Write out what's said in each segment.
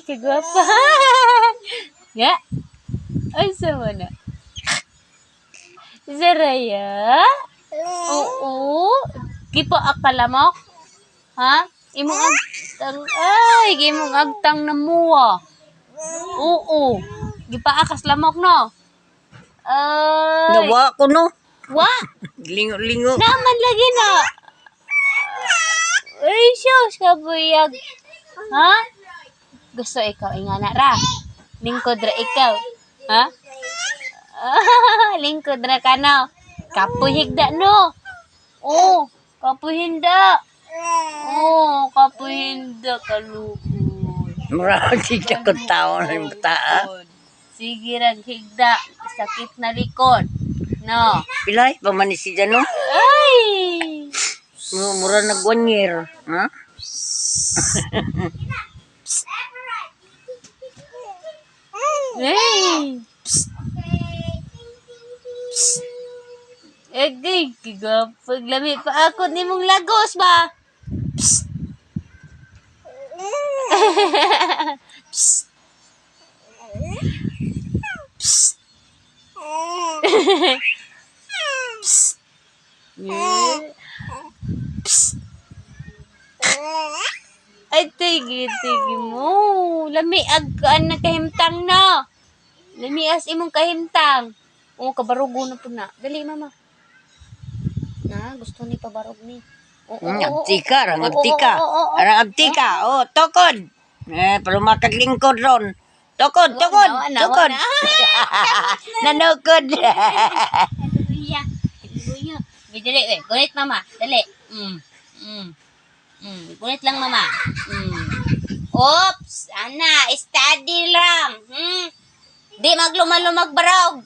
kagwapa. Ya. Ay, sama na. Zaraya? Oo. Kipo akala mo? Ha? Imong agtang. Ay, imong agtang na muwa. Oo. Gipaakas lamok no? Ay. Nawa ko no. Wa? Lingo-lingo. Naman lagi na. Ay, siyos, kabuyag. Ha? Gusto ikaw, ingana ra. Lingkod ra ikaw. Ha? Lingkod ra ka no. Kapoy higda no. Oh, kapoy hinda. Oh, kapoy hinda kalukod. Marami siya kung tao ng bataa. Sige rag higda. Sakit na likod. No. Pilay, pamanis siya no? Ay! Mura na 1 year. Ha? Hey! Psst! Psst! Egay, kigapag lami pa ako ni mong lagos ba? Psst! Psst! Psst! Psst! Psst! Ay, tigi mo. Lami agkaan na kahimtang na. Lami as imong kahimtang. Oo, kabarugo na po na. Dali, mama. Na, gusto ni pabarog ni. Agtika, rang agtika. Rang agtika. Oh, tokod. Pero makaglingkod ron. Tokod, tokod, tokod. Nanukod. Hallelujah. Hallelujah. Dali, gunit mama. Dali. Gunit lang mama. Oops, ana, steady lang. Di maglumag barog.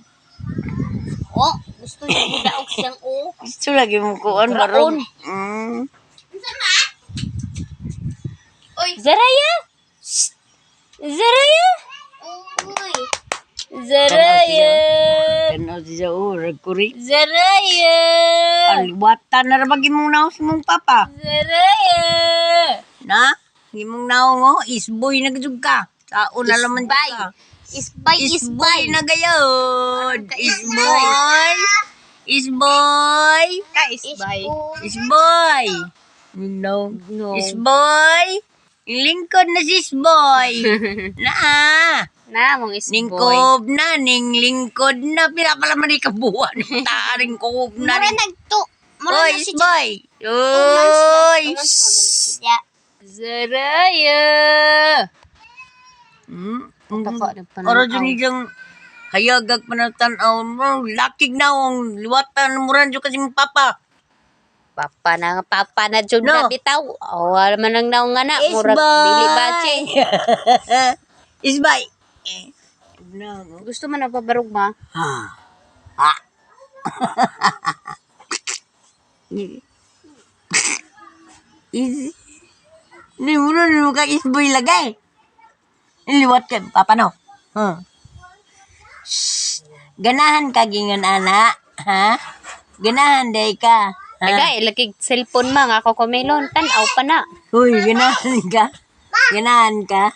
Oh, gusto niya budaog siyang o. Gusto lagi mo kuan Raon. barong. Oy, Zaraya? Zaraya? Uy. Zaraya. Tanaw siya rekuri. Zaraya. Aliwatan na rabag imong naos mong papa. Zaraya. Na? Imong naong mo, isboy na gajud ka. Taon na laman ka. Isbay. Na gayod. Isboy. Isboy. Ka isbay. Isboy. No. No. Isboy. Lingkod na si Isboy. Na. Na, mong isboy. Ningkob na. Ninglingkod na. Pila pala man ikabuhan. Taring kob na. Oy, Isboy. Oy. Zaraya. Oro dyan niyang hayagag panatanaw mo. Lakig na ang liwatan mo rin dyan kasi mong papa. Papa na dyan No. na bitaw. Wala man ang naong anak. Murag dili bache. Isbay. Gusto man ang pabarog ma? Ha. Easy. Hindi mo na ka isboy lagay. Iliwat ka, papa no. Shhh. Ganahan ka gingan ana. Ha? Ganahan day ka. Ha? Aga, ilagig cellphone ma nga ako kumelon. Tanaw pa na. Uy, ganahan ka. Ganahan ka.